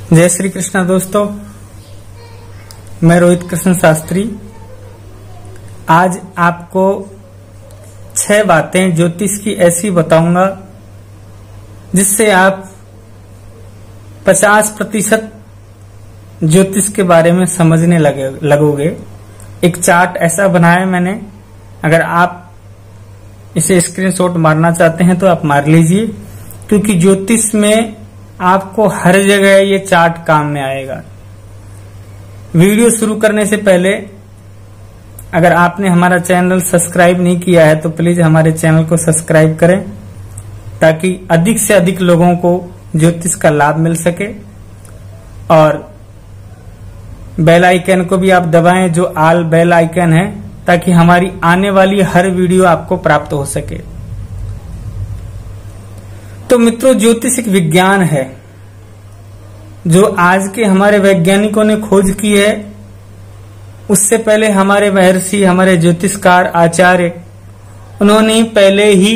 जय श्री कृष्ण दोस्तों, मैं रोहित कृष्ण शास्त्री आज आपको 6 बातें ज्योतिष की ऐसी बताऊंगा जिससे आप 50% ज्योतिष के बारे में समझने लगोगे। एक चार्ट ऐसा बनाया मैंने, अगर आप इसे स्क्रीनशॉट मारना चाहते हैं तो आप मार लीजिए, क्योंकि ज्योतिष में आपको हर जगह ये चार्ट काम में आएगा। वीडियो शुरू करने से पहले अगर आपने हमारा चैनल सब्सक्राइब नहीं किया है तो प्लीज हमारे चैनल को सब्सक्राइब करें, ताकि अधिक से अधिक लोगों को ज्योतिष का लाभ मिल सके। और बेल आइकन को भी आप दबाएं, जो ऑल बेल आइकन है, ताकि हमारी आने वाली हर वीडियो आपको प्राप्त हो सके। तो मित्रों, ज्योतिष एक विज्ञान है जो आज के हमारे वैज्ञानिकों ने खोज की है। उससे पहले हमारे महर्षि, हमारे ज्योतिषकार आचार्य, उन्होंने पहले ही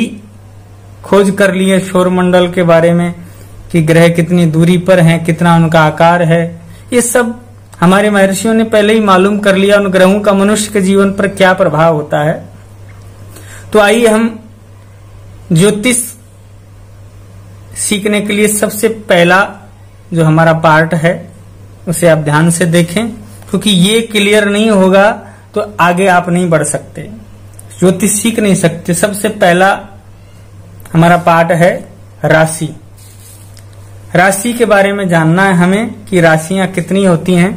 खोज कर ली है सौरमंडल के बारे में कि ग्रह कितनी दूरी पर हैं, कितना उनका आकार है। ये सब हमारे महर्षियों ने पहले ही मालूम कर लिया, उन ग्रहों का मनुष्य के जीवन पर क्या प्रभाव होता है। तो आइए हम ज्योतिष सीखने के लिए सबसे पहला जो हमारा पार्ट है उसे आप ध्यान से देखें, क्योंकि ये क्लियर नहीं होगा तो आगे आप नहीं बढ़ सकते, ज्योतिष सीख नहीं सकते। सबसे पहला हमारा पार्ट है राशि। राशि के बारे में जानना है हमें कि राशियां कितनी होती हैं।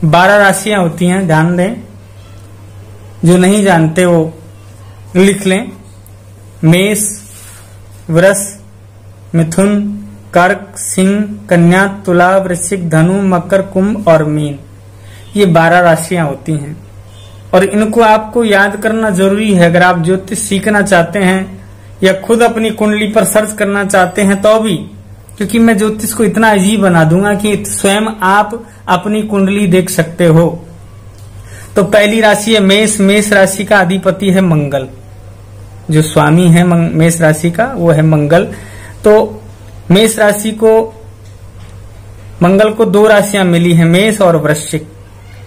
12 राशियां होती हैं, ध्यान दें। जो नहीं जानते वो लिख लें। मेष, वृष, मिथुन, कर्क, सिंह, कन्या, तुला, वृश्चिक, धनु, मकर, कुंभ और मीन। ये 12 राशियां होती हैं और इनको आपको याद करना जरूरी है। अगर आप ज्योतिष सीखना चाहते हैं या खुद अपनी कुंडली पर सर्च करना चाहते हैं तो भी, क्योंकि मैं ज्योतिष को इतना अजीब बना दूंगा कि स्वयं आप अपनी कुंडली देख सकते हो। तो पहली राशि है मेष। मेष राशि का अधिपति है मंगल। जो स्वामी है मेष राशि का वो है मंगल। तो मेष राशि को, मंगल को 2 राशियां मिली हैं, मेष और वृश्चिक,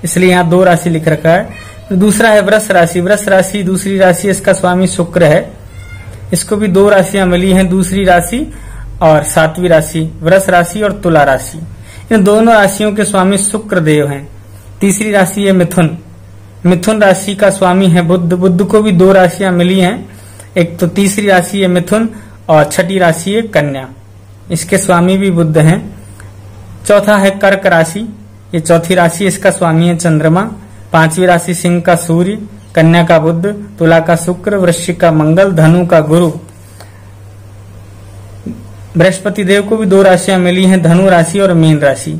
इसलिए यहाँ 2 राशि लिख रखा है। दूसरा है वृष राशि। वृष राशि दूसरी राशि, इसका स्वामी शुक्र है। इसको भी 2 राशियां मिली हैं, दूसरी राशि और 7वीं राशि, वृष राशि और तुला राशि। इन दोनों राशियों के स्वामी शुक्र देव हैं। तीसरी राशि है मिथुन। मिथुन राशि का स्वामी है बुध। बुध को भी 2 राशियां मिली हैं, एक तो तीसरी राशि है मिथुन और 6ठी राशि है कन्या, इसके स्वामी भी बुध हैं। चौथा है कर्क राशि। ये 4थी राशि, इसका स्वामी है चंद्रमा। 5वीं राशि सिंह का सूर्य, कन्या का बुध, तुला का शुक्र, वृश्चिक का मंगल, धनु का गुरु। बृहस्पति देव को भी 2 राशियां मिली हैं, धनु राशि और मीन राशि।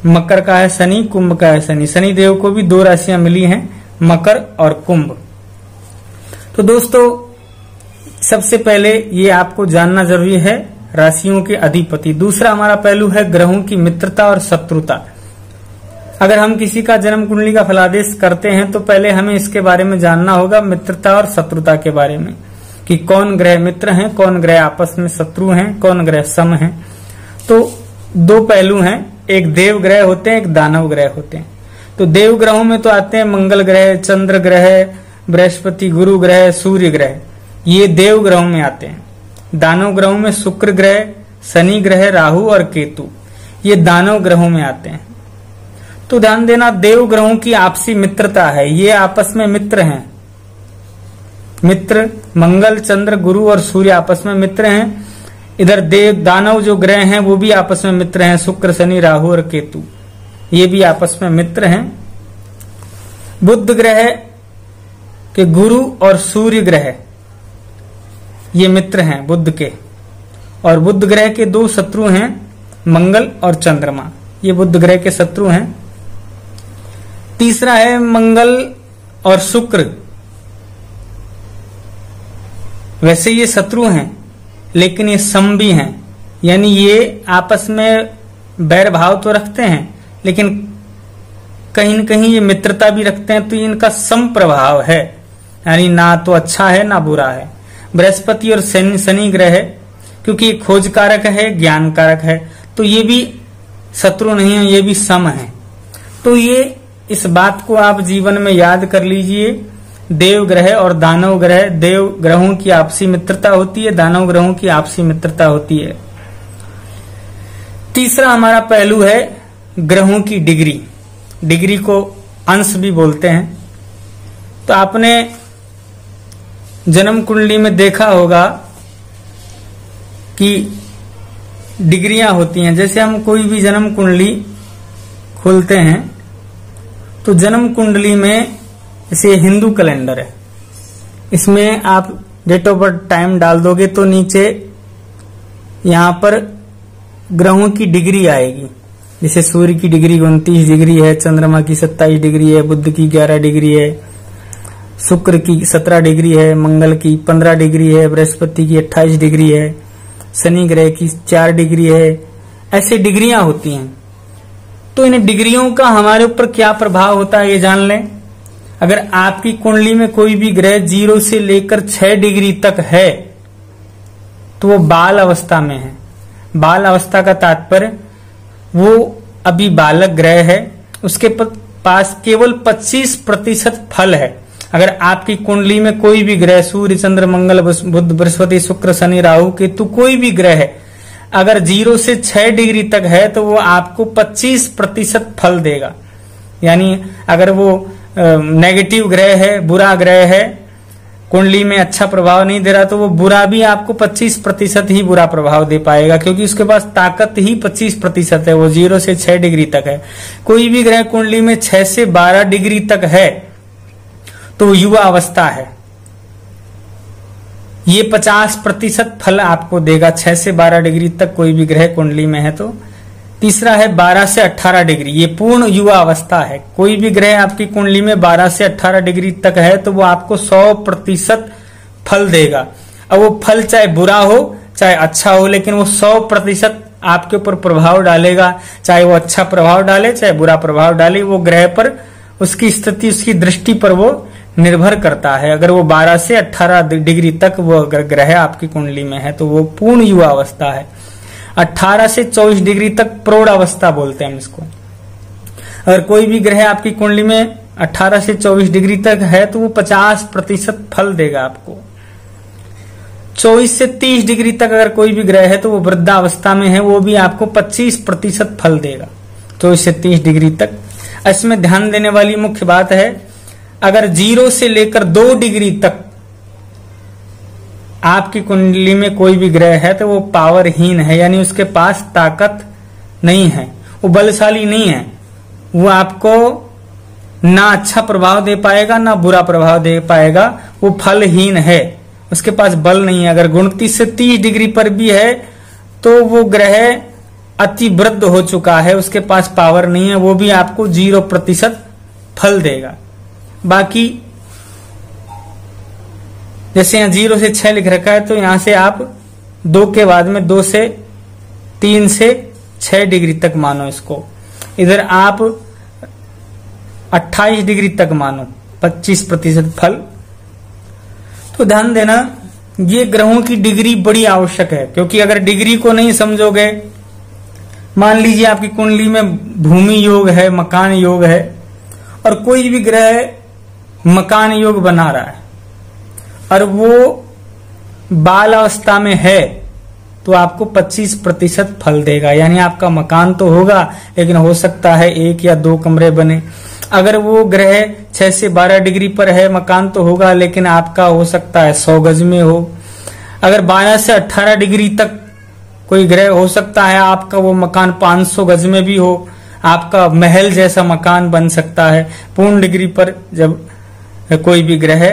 मकर का है शनि, कुंभ का है शनि। शनि देव को भी 2 राशियां मिली हैं, मकर और कुंभ। तो दोस्तों, सबसे पहले ये आपको जानना जरूरी है राशियों के अधिपति। दूसरा हमारा पहलू है ग्रहों की मित्रता और शत्रुता। अगर हम किसी का जन्म कुंडली का फलादेश करते हैं तो पहले हमें इसके बारे में जानना होगा, मित्रता और शत्रुता के बारे में, कि कौन ग्रह मित्र हैं, कौन ग्रह आपस में शत्रु हैं, कौन ग्रह सम हैं। तो 2 पहलू हैं, एक देव ग्रह होते हैं, एक दानव ग्रह होते हैं। तो देव ग्रहों में तो आते हैं मंगल ग्रह, चंद्र ग्रह, बृहस्पति, गुरु ग्रह, सूर्य ग्रह, ये देव ग्रहों में आते हैं। दानव ग्रहों में शुक्र ग्रह, शनि ग्रह, राहु और केतु, ये दानव ग्रहों में आते हैं। तो ध्यान देना, देव ग्रहों की आपसी मित्रता है, ये आपस में मित्र हैं। मित्र मंगल, चंद्र, गुरु और सूर्य आपस में मित्र हैं। इधर देव दानव जो ग्रह हैं वो भी आपस में मित्र हैं, शुक्र, शनि, राहु और केतु, ये भी आपस में मित्र हैं। बुध ग्रह के गुरु और सूर्य ग्रह ये मित्र हैं बुध के, और बुध ग्रह के 2 शत्रु हैं, मंगल और चंद्रमा, ये बुध ग्रह के शत्रु हैं। तीसरा है मंगल और शुक्र। वैसे ये शत्रु हैं लेकिन ये सम भी हैं, यानी ये आपस में बैर भाव तो रखते हैं लेकिन कहीं न कहीं ये मित्रता भी रखते हैं। तो इनका सम प्रभाव है, यानी ना तो अच्छा है ना बुरा है। बृहस्पति और शनि ग्रह है, क्योंकि खोज कारक है, ज्ञान कारक है, तो ये भी शत्रु नहीं है, ये भी सम है। तो ये इस बात को आप जीवन में याद कर लीजिए। देव ग्रह और दानव ग्रह, देव ग्रहों की आपसी मित्रता होती है, दानव ग्रहों की आपसी मित्रता होती है। तीसरा हमारा पहलू है ग्रहों की डिग्री। डिग्री को अंश भी बोलते हैं। तो आपने जन्म कुंडली में देखा होगा कि डिग्रियां होती हैं। जैसे हम कोई भी जन्म कुंडली खोलते हैं तो जन्म कुंडली में, जैसे हिंदू कैलेंडर है, इसमें आप डेट ऑफ बर्थ टाइम डाल दोगे तो नीचे यहां पर ग्रहों की डिग्री आएगी। जैसे सूर्य की डिग्री 29 डिग्री है, चंद्रमा की 27 डिग्री है, बुध की 11 डिग्री है, शुक्र की 17 डिग्री है, मंगल की 15 डिग्री है, बृहस्पति की 28 डिग्री है, शनि ग्रह की 4 डिग्री है। ऐसे डिग्रियां होती हैं। तो इन डिग्रियों का हमारे ऊपर क्या प्रभाव होता है ये जान लें। अगर आपकी कुंडली में कोई भी ग्रह 0 से लेकर 6 डिग्री तक है तो वो बाल अवस्था में है। बाल अवस्था का तात्पर्य वो अभी बालक ग्रह है, उसके पास केवल 25% फल है। अगर आपकी कुंडली में कोई भी ग्रह, सूर्य, चंद्र, मंगल, बुध, बृहस्पति, शुक्र, शनि, राहु, केतु, कोई भी ग्रह है, अगर 0 से 6 डिग्री तक है तो वो आपको 25% फल देगा। यानी अगर वो नेगेटिव ग्रह है, बुरा ग्रह है, कुंडली में अच्छा प्रभाव नहीं दे रहा, तो वो बुरा भी आपको 25% ही बुरा प्रभाव दे पाएगा, क्योंकि उसके पास ताकत ही 25% है। वो 0 से 6 डिग्री तक है। कोई भी ग्रह कुंडली में 6 से 12 डिग्री तक है तो युवा अवस्था है। ये 50% फल आपको देगा 6 से 12 डिग्री तक कोई भी ग्रह कुंडली में है तो। तीसरा है 12 से 18 डिग्री, ये पूर्ण युवा अवस्था है। कोई भी ग्रह आपकी कुंडली में 12 से 18 डिग्री तक है तो वो आपको 100% फल देगा। अब वो फल चाहे बुरा हो चाहे अच्छा हो, लेकिन वो 100% आपके ऊपर प्रभाव डालेगा। चाहे वो अच्छा प्रभाव डाले चाहे बुरा प्रभाव डाले, वो ग्रह पर, उसकी स्थिति, उसकी दृष्टि पर वो निर्भर करता है। अगर वो 12 से 18 डिग्री तक वो ग्रह आपकी कुंडली में है तो वो पूर्ण युवा अवस्था है। 18 से 24 डिग्री तक प्रौढ़ अवस्था बोलते हैं हम इसको। अगर कोई भी ग्रह आपकी कुंडली में 18 से 24 डिग्री तक है तो वो 50% फल देगा आपको। 24 से 30 डिग्री तक अगर कोई भी ग्रह है तो वो वृद्धावस्था में है, वो भी आपको 25% फल देगा 24 से 30 डिग्री तक। इसमें ध्यान देने वाली मुख्य बात है, अगर 0 से लेकर 2 डिग्री तक आपकी कुंडली में कोई भी ग्रह है तो वो पावरहीन है, यानी उसके पास ताकत नहीं है, वो बलशाली नहीं है। वो आपको ना अच्छा प्रभाव दे पाएगा ना बुरा प्रभाव दे पाएगा, वो फलहीन है, उसके पास बल नहीं है। अगर 29 से 30 डिग्री पर भी है तो वो ग्रह अति वृद्ध हो चुका है, उसके पास पावर नहीं है, वो भी आपको 0% फल देगा। बाकी जैसे यहाँ 0 से 6 लिख रखा है तो यहां से आप 2 के बाद में 2 से 3 से 6 डिग्री तक मानो इसको। इधर आप 28 डिग्री तक मानो 25% फल। तो ध्यान देना, ये ग्रहों की डिग्री बड़ी आवश्यक है, क्योंकि अगर डिग्री को नहीं समझोगे, मान लीजिए आपकी कुंडली में भूमि योग है, मकान योग है, और कोई भी ग्रह मकान योग बना रहा है और वो बाल अवस्था में है तो आपको 25% फल देगा। यानी आपका मकान तो होगा लेकिन हो सकता है 1 या 2 कमरे बने। अगर वो ग्रह 6 से 12 डिग्री पर है, मकान तो होगा लेकिन आपका हो सकता है 100 गज में हो। अगर 12 से 18 डिग्री तक कोई ग्रह हो सकता है आपका वो मकान 500 गज में भी हो, आपका महल जैसा मकान बन सकता है। पूर्ण डिग्री पर जब कोई भी ग्रह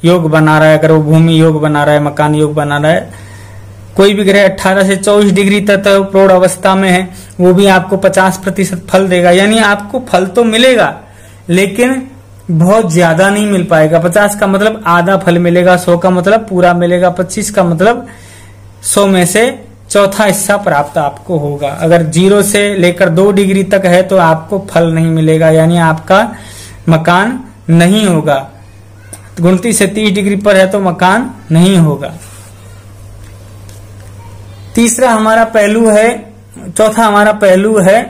योग बना रहा है, अगर वो भूमि योग बना रहा है, मकान योग बना रहा है, कोई भी ग्रह 18 से 24 डिग्री तक प्रौढ़ अवस्था में है, वो भी आपको 50% फल देगा। यानी आपको फल तो मिलेगा लेकिन बहुत ज्यादा नहीं मिल पाएगा। 50 का मतलब आधा फल मिलेगा, 100 का मतलब पूरा मिलेगा, 25 का मतलब 100 में से चौथा हिस्सा प्राप्त आपको होगा। अगर 0 से लेकर 2 डिग्री तक है तो आपको फल नहीं मिलेगा, यानी आपका मकान नहीं होगा। 29 से 30 डिग्री पर है तो मकान नहीं होगा। तीसरा हमारा पहलू है, चौथा हमारा पहलू है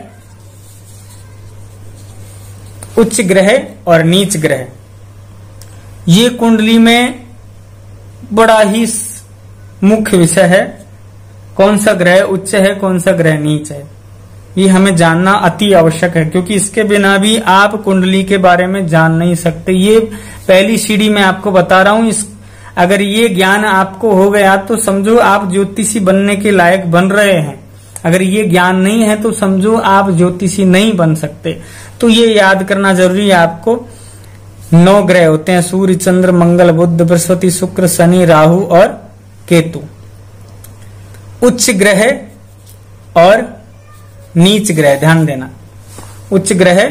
उच्च ग्रह और नीच ग्रह, ये कुंडली में बड़ा ही मुख्य विषय है। कौन सा ग्रह उच्च है, कौन सा ग्रह नीच है, ये हमें जानना अति आवश्यक है, क्योंकि इसके बिना भी आप कुंडली के बारे में जान नहीं सकते। ये पहली सीढ़ी मैं आपको बता रहा हूं। अगर ये ज्ञान आपको हो गया तो समझो आप ज्योतिषी बनने के लायक बन रहे हैं। अगर ये ज्ञान नहीं है तो समझो आप ज्योतिषी नहीं बन सकते। तो ये याद करना जरूरी है आपको। 9 ग्रह होते हैं, सूर्य, चंद्र, मंगल, बुध, बृहस्पति, शुक्र, शनि, राहु और केतु। उच्च ग्रह और नीच ग्रह, ध्यान देना, उच्च ग्रह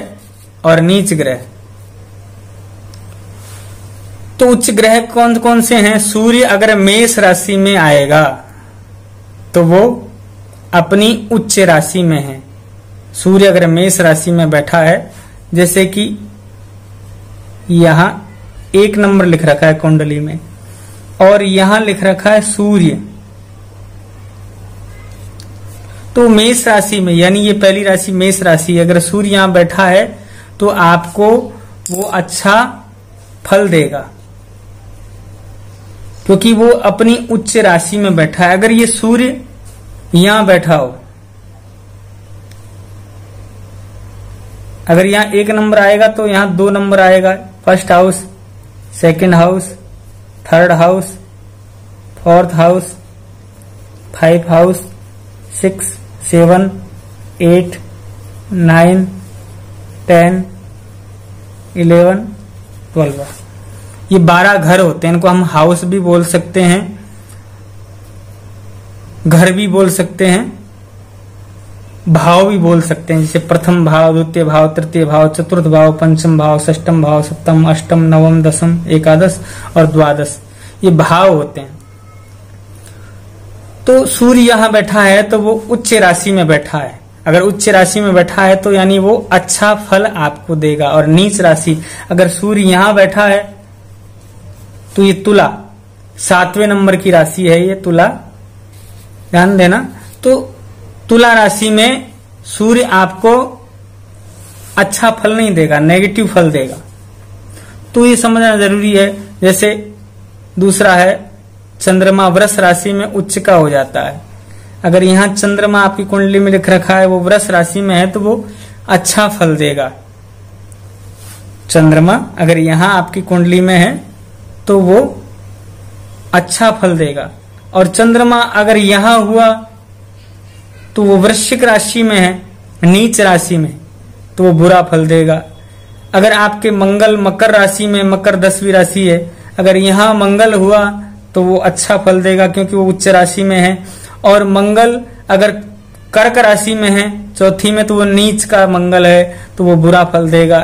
और नीच ग्रह। तो उच्च ग्रह कौन कौन से हैं? सूर्य अगर मेष राशि में आएगा तो वो अपनी उच्च राशि में है। सूर्य अगर मेष राशि में बैठा है, जैसे कि यहां 1 नंबर लिख रखा है कुंडली में और यहां लिख रखा है सूर्य, तो मेष राशि में, यानी ये पहली राशि मेष राशि, अगर सूर्य यहां बैठा है तो आपको वो अच्छा फल देगा, क्योंकि वो अपनी उच्च राशि में बैठा है। अगर ये सूर्य यहां बैठा हो, अगर यहां 1 नंबर आएगा तो यहां 2 नंबर आएगा, first house, second house, third house, fourth house, 5 house, 6, 7, 8, 9, 10, 11, 12, ये 12 घर होते हैं। इनको हम हाउस भी बोल सकते हैं, घर भी बोल सकते हैं, भाव भी बोल सकते हैं, जैसे प्रथम भाव, द्वितीय भाव, तृतीय भाव, चतुर्थ भाव, पंचम भाव, षष्ठम भाव, सप्तम, अष्टम, नवम, दसम, एकादश और द्वादश, ये भाव होते हैं। तो सूर्य यहां बैठा है तो वो उच्च राशि में बैठा है। अगर उच्च राशि में बैठा है तो यानी वो अच्छा फल आपको देगा। और नीच राशि, अगर सूर्य यहां बैठा है तो ये तुला, 7वें नंबर की राशि है ये तुला, ध्यान देना। तो तुला राशि में सूर्य आपको अच्छा फल नहीं देगा, नेगेटिव फल देगा, तो ये समझना जरूरी है। जैसे दूसरा है चंद्रमा, वृष राशि में उच्च का हो जाता है। अगर यहां चंद्रमा आपकी कुंडली में लिख रखा है वो वृष राशि में है तो वो अच्छा फल देगा। चंद्रमा अगर यहां आपकी कुंडली में है तो वो अच्छा फल देगा। और चंद्रमा अगर यहां हुआ तो वो वृश्चिक राशि में है, नीच राशि में, तो वो बुरा फल देगा। अगर आपके मंगल मकर राशि में, मकर 10वीं राशि है, अगर यहां मंगल हुआ तो वो अच्छा फल देगा क्योंकि वो उच्च राशि में है। और मंगल अगर कर्क राशि में है, 4थी में, तो वो नीच का मंगल है तो वो बुरा फल देगा।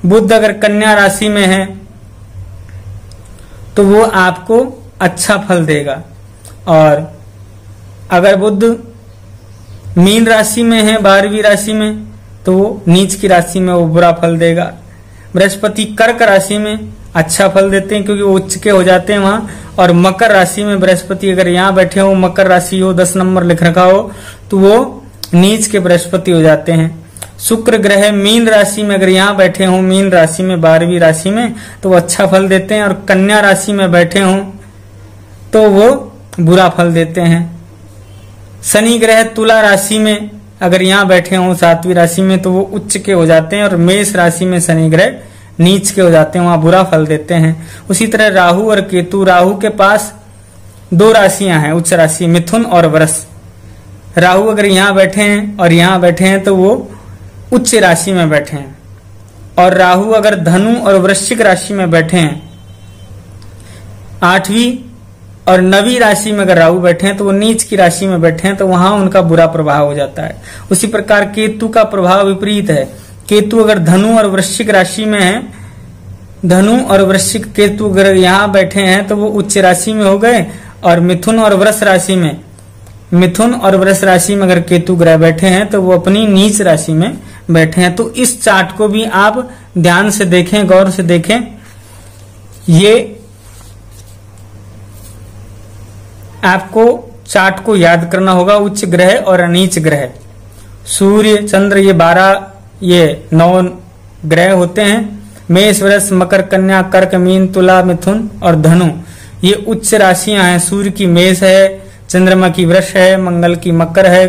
बुध अगर कन्या राशि में है तो वो आपको अच्छा फल देगा। और अगर बुध मीन राशि में है, 12वीं राशि में, तो वो नीच की राशि में वो बुरा फल देगा। बृहस्पति कर्क राशि में अच्छा फल देते हैं क्योंकि वो उच्च के हो जाते हैं वहां। और मकर राशि में बृहस्पति अगर यहाँ बैठे हो, मकर राशि हो, 10 नंबर लिख रखा हो, तो वो नीच के बृहस्पति हो जाते हैं। शुक्र ग्रह मीन राशि में अगर यहाँ बैठे हो, मीन राशि में, 12वीं राशि में, तो वो अच्छा फल देते हैं। और कन्या राशि में बैठे हो तो वो बुरा फल देते हैं। शनि ग्रह तुला राशि में अगर यहाँ बैठे हो, 7वीं राशि में, तो वो उच्च के हो जाते हैं। और मेष राशि में शनि ग्रह नीच के हो जाते हैं, वहां बुरा फल देते हैं। उसी तरह राहु और केतु, राहु के पास 2 राशियां हैं उच्च राशि, मिथुन और वृष। राहु अगर यहाँ बैठे हैं और यहाँ बैठे हैं तो वो उच्च राशि में बैठे हैं। और राहु अगर धनु और वृश्चिक राशि में बैठे हैं, 8वीं और 9वीं राशि में अगर राहु बैठे हैं तो वो नीच की राशि में बैठे हैं, तो वहां उनका बुरा प्रभाव हो जाता है। उसी प्रकार केतु का प्रभाव विपरीत है। केतु अगर धनु और वृश्चिक राशि में है, धनु और वृश्चिक केतु अगर यहाँ बैठे हैं तो वो उच्च राशि में हो गए। और मिथुन और वृष राशि में, मिथुन और वृष राशि में अगर केतु ग्रह बैठे हैं तो वो अपनी नीच राशि में बैठे हैं। तो इस चार्ट को भी आप ध्यान से देखें, गौर से देखें। ये आपको चार्ट को याद करना होगा। उच्च ग्रह और नीच ग्रह, सूर्य, चंद्र, ये 12, ये 9 ग्रह होते हैं। मेष, वृष, मकर, कन्या, कर्क, मीन, तुला, मिथुन और धनु, ये उच्च राशियां हैं। सूर्य की मेष है, चंद्रमा की वृष है, मंगल की मकर है,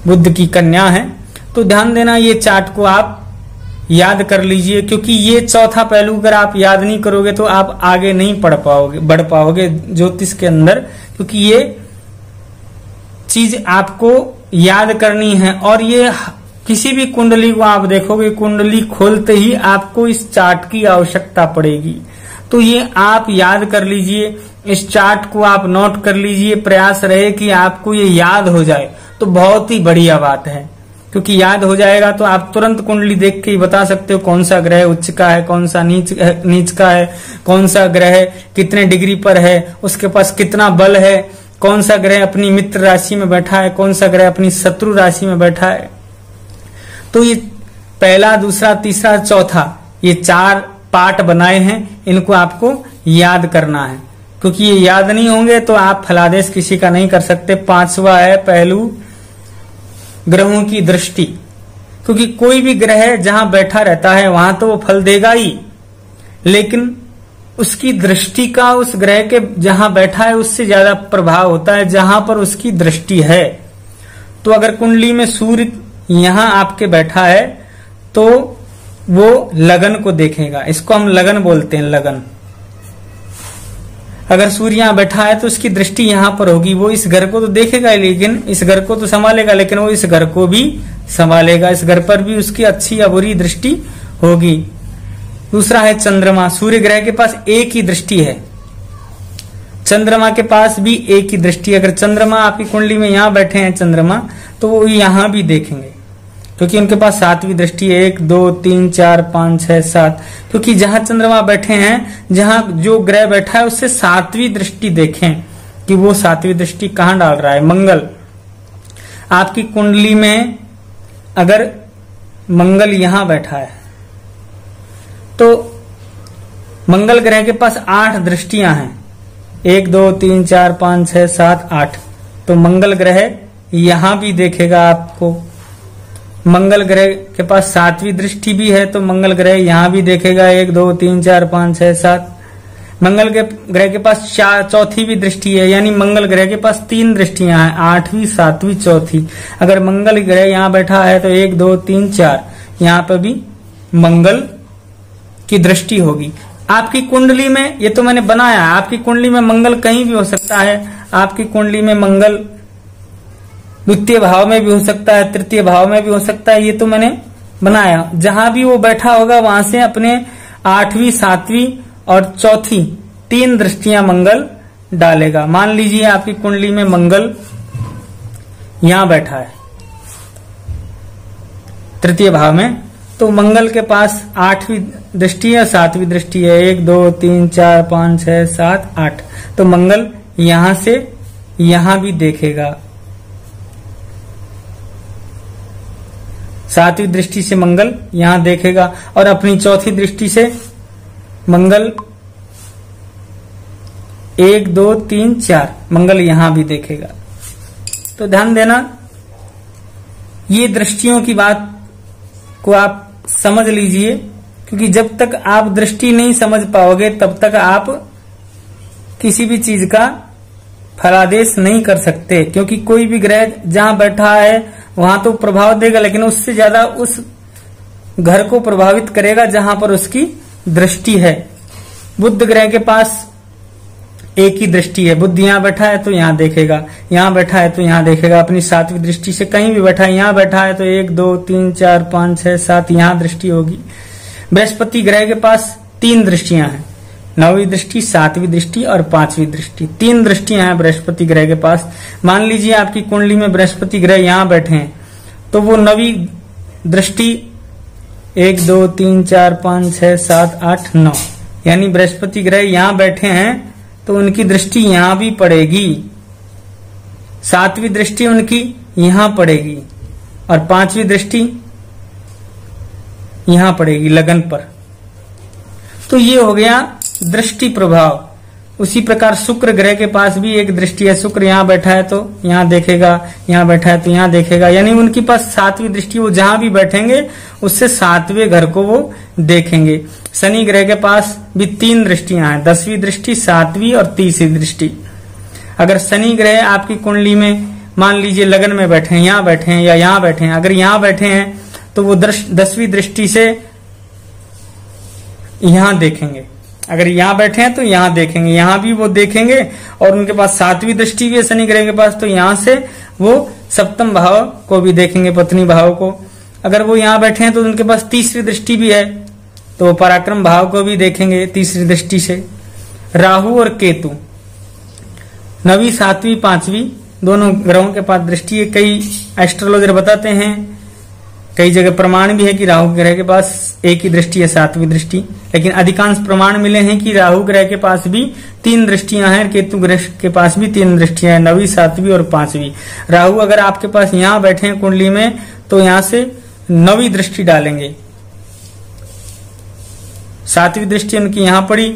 बुध की कन्या है। तो ध्यान देना, ये चार्ट को आप याद कर लीजिए, क्योंकि ये चौथा पहलू अगर आप याद नहीं करोगे तो आप आगे नहीं बढ़ पाओगे ज्योतिष के अंदर, क्योंकि ये चीज आपको याद करनी है। और ये किसी भी कुंडली को आप देखोगे, कुंडली खोलते ही आपको इस चार्ट की आवश्यकता पड़ेगी। तो ये आप याद कर लीजिए, इस चार्ट को आप नोट कर लीजिए, प्रयास रहे कि आपको ये याद हो जाए तो बहुत ही बढ़िया बात है, क्योंकि याद हो जाएगा तो आप तुरंत कुंडली देख के ही बता सकते हो कौन सा ग्रह उच्च का है, कौन सा नीच का है, कौन सा ग्रह कितने डिग्री पर है, उसके पास कितना बल है, कौन सा ग्रह अपनी मित्र राशि में बैठा है, कौन सा ग्रह अपनी शत्रु राशि में बैठा है। तो ये पहला, दूसरा, तीसरा, चौथा, ये 4 पार्ट बनाए हैं, इनको आपको याद करना है, क्योंकि ये याद नहीं होंगे तो आप फलादेश किसी का नहीं कर सकते। 5वां है पहलू, ग्रहों की दृष्टि, क्योंकि कोई भी ग्रह जहां बैठा रहता है वहां तो वो फल देगा ही, लेकिन उसकी दृष्टि का उस ग्रह के जहां बैठा है उससे ज्यादा प्रभाव होता है जहां पर उसकी दृष्टि है। तो अगर कुंडली में सूर्य यहां आपके बैठा है तो वो लगन को देखेगा, इसको हम लगन बोलते हैं, लगन। अगर सूर्य यहां बैठा है तो उसकी दृष्टि यहां पर होगी, वो इस घर को तो देखेगा लेकिन इस घर को तो संभालेगा, लेकिन वो इस घर को भी संभालेगा, इस घर पर भी उसकी अच्छी या बुरी दृष्टि होगी। दूसरा है चंद्रमा, सूर्य ग्रह के पास एक ही दृष्टि है, चंद्रमा के पास भी एक ही दृष्टि है। अगर चंद्रमा आपकी कुंडली में यहां बैठे हैं चंद्रमा, तो वो यहां भी देखेंगे, क्योंकि उनके पास 7वीं दृष्टि है, 1, 2, 3, 4, 5, 6, 7, क्योंकि जहां चंद्रमा बैठे हैं, जहां जो ग्रह बैठा है उससे 7वीं दृष्टि देखें कि वो 7वीं दृष्टि कहां डाल रहा है। मंगल, आपकी कुंडली में अगर मंगल यहां बैठा है तो मंगल ग्रह के पास 8 दृष्टियां हैं, 1, 2, 3, 4, 5, 6, 7, 8। तो मंगल ग्रह यहां भी देखेगा आपको। मंगल ग्रह के पास 7वीं दृष्टि भी है, तो मंगल ग्रह यहां भी देखेगा, 1, 2, 3, 4, 5, 6, 7। मंगल ग्रह के पास 4वीं भी दृष्टि है, यानी मंगल ग्रह के पास 3 दृष्टियां हैं, 8वीं, 7वीं, 4थी। अगर मंगल ग्रह यहां बैठा है तो 1, 2, 3, 4, यहां पर भी मंगल की दृष्टि होगी। आपकी कुंडली में, ये तो मैंने बनाया, आपकी कुंडली में मंगल कहीं भी हो सकता है। आपकी कुंडली में मंगल द्वितीय भाव में भी हो सकता है, तृतीय भाव में भी हो सकता है, ये तो मैंने बनाया। जहां भी वो बैठा होगा वहां से अपने 8वीं, 7वीं और 4थी 3 दृष्टियां मंगल डालेगा। मान लीजिए आपकी कुंडली में मंगल यहां बैठा है तृतीय भाव में, तो मंगल के पास 8वीं दृष्टि है, 7वीं दृष्टि है, 1, 2, 3, 4, 5, 6, 7, 8। तो मंगल यहां से यहां भी देखेगा। 7वीं दृष्टि से मंगल यहां देखेगा और अपनी 4थी दृष्टि से मंगल 1, 2, 3, 4 मंगल यहां भी देखेगा। तो ध्यान देना, ये दृष्टियों की बात को आप समझ लीजिए, क्योंकि जब तक आप दृष्टि नहीं समझ पाओगे तब तक आप किसी भी चीज का फलादेश नहीं कर सकते, क्योंकि कोई भी ग्रह जहां बैठा है वहां तो प्रभाव देगा, लेकिन उससे ज्यादा उस घर को प्रभावित करेगा जहां पर उसकी दृष्टि है। बुध ग्रह के पास एक ही दृष्टि है, बुध यहां बैठा है तो यहां देखेगा, यहां बैठा है तो यहां देखेगा, अपनी 7वीं दृष्टि से कहीं भी बैठा है, यहां बैठा है तो 1, 2, 3, 4, 5, 6, 7 यहां दृष्टि होगी। बृहस्पति ग्रह के पास 3 दृष्टियां हैं, 9वीं दृष्टि, 7वीं दृष्टि और 5वीं दृष्टि, 3 दृष्टियां हैं बृहस्पति ग्रह के पास। मान लीजिए आपकी कुंडली में बृहस्पति ग्रह यहां बैठे हैं, तो वो 9वीं दृष्टि 1, 2, 3, 4, 5, 6, 7, 8, 9, यानी बृहस्पति ग्रह यहां बैठे हैं तो उनकी दृष्टि यहां भी पड़ेगी, 7वीं दृष्टि उनकी यहां पड़ेगी और 5वीं दृष्टि यहां पड़ेगी लगन पर। तो ये हो गया दृष्टि प्रभाव। उसी प्रकार शुक्र ग्रह के पास भी एक दृष्टि है। शुक्र यहाँ बैठा है तो यहाँ देखेगा, यहाँ बैठा है तो यहाँ देखेगा, यानी उनके पास 7वीं दृष्टि, वो जहां भी बैठेंगे उससे 7वें घर को वो देखेंगे। शनि ग्रह के पास भी 3 दृष्टियां हैं, 10वीं दृष्टि, 7वीं और 30वीं दृष्टि। अगर शनि ग्रह आपकी कुंडली में मान लीजिए लगन में बैठे हैं, यहाँ बैठे हैं या यहाँ बैठे हैं, अगर यहाँ बैठे हैं तो वो 10वीं दृष्टि से यहाँ देखेंगे। अगर यहाँ बैठे हैं तो यहाँ देखेंगे, यहाँ भी वो देखेंगे, और उनके पास 7वीं दृष्टि भी है शनि ग्रह के पास, तो यहाँ से वो सप्तम भाव को भी देखेंगे, पत्नी भाव को। अगर वो यहाँ बैठे हैं तो उनके पास 30वीं दृष्टि भी है, तो वो पराक्रम भाव को भी देखेंगे 30वीं दृष्टि से। राहु और केतु 9वीं, 7वीं, 5वीं दोनों ग्रहों के पास दृष्टि है। कई एस्ट्रोलॉजर बताते हैं, कई जगह प्रमाण भी है कि राहु ग्रह के पास एक ही दृष्टि है, 7वीं दृष्टि, लेकिन अधिकांश प्रमाण मिले हैं कि राहु ग्रह के पास भी 3 दृष्टियां हैं, केतु ग्रह के पास भी 3 दृष्टियां हैं, 9वीं, 7वीं और 5वीं। राहु अगर आपके पास यहाँ बैठे हैं कुंडली में तो यहाँ से 9वीं दृष्टि डालेंगे, 7वीं दृष्टि उनकी यहाँ पड़ी,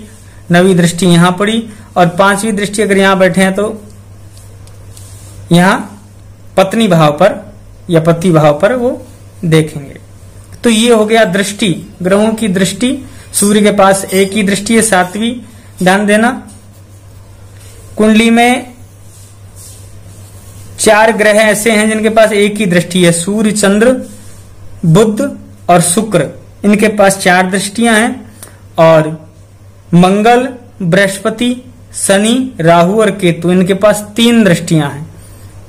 9वीं दृष्टि यहाँ पड़ी, और 5वीं दृष्टि अगर यहाँ बैठे हैं तो यहाँ पत्नी भाव पर या पति भाव पर वो देखेंगे। तो ये हो गया दृष्टि, ग्रहों की दृष्टि। सूर्य के पास एक ही दृष्टि है, 7वीं, ध्यान देना। कुंडली में 4 ग्रह ऐसे हैं जिनके पास एक ही दृष्टि है, सूर्य, चंद्र, बुध और शुक्र, इनके पास 4 दृष्टियां हैं। और मंगल, बृहस्पति, शनि, राहु और केतु, इनके पास 3 दृष्टियां हैं।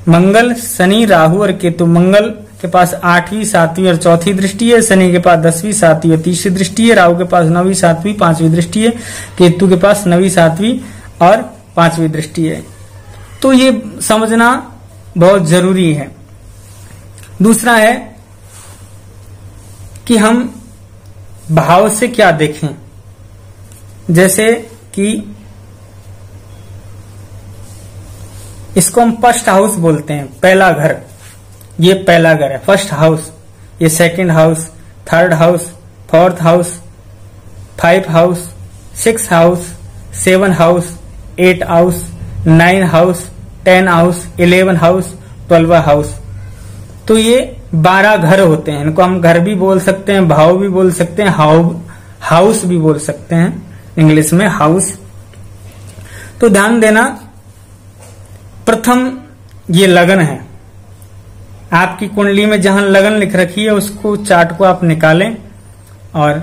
मंगल, शनि, राहु और केतु। मंगल के पास 8वीं, 7वीं और 4थी दृष्टि है, शनि के पास 10वीं, 7वीं और 30वीं दृष्टि है, राहु के पास 9वीं, 7वीं, 5वीं दृष्टि है, केतु के पास 9वीं, 7वीं और 5वीं दृष्टि है। तो ये समझना बहुत जरूरी है। दूसरा है कि हम भाव से क्या देखें, जैसे कि इसको हम फर्स्ट हाउस बोलते हैं, पहला घर। ये पहला घर है, फर्स्ट हाउस। ये second house, third house, fourth house, 5 house, 6 house, 7 house, 8 house, 9 house, 10 house, 11 house, 12 house. तो ये 12 घर होते हैं। इनको हम घर भी बोल सकते हैं, भाव भी बोल सकते हैं, हाउस भी बोल सकते हैं, इंग्लिश में हाउस। तो ध्यान देना, प्रथम ये लगन है। आपकी कुंडली में जहां लगन लिख रखी है उसको, चार्ट को आप निकालें और